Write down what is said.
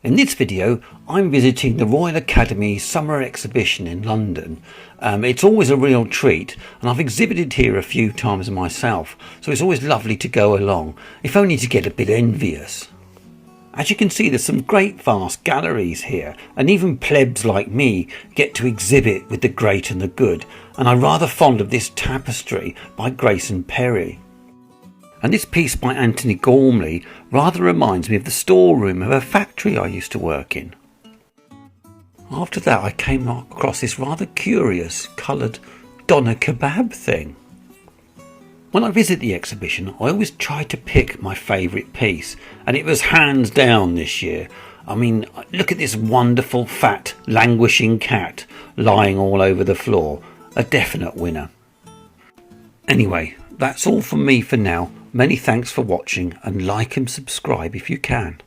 In this video, I'm visiting the Royal Academy Summer Exhibition in London. It's always a real treat, and I've exhibited here a few times myself, so it's always lovely to go along, if only to get a bit envious. As you can see, there's some great vast galleries here, and even plebs like me get to exhibit with the great and the good, and I'm rather fond of this tapestry by Grayson Perry. And this piece by Antony Gormley rather reminds me of the storeroom of a factory I used to work in. After that, I came across this rather curious coloured doner kebab thing. When I visit the exhibition, I always try to pick my favourite piece, and it was hands down this year. I mean, look at this wonderful fat languishing cat lying all over the floor. A definite winner. Anyway, that's all from me for now. Many thanks for watching, and like and subscribe if you can.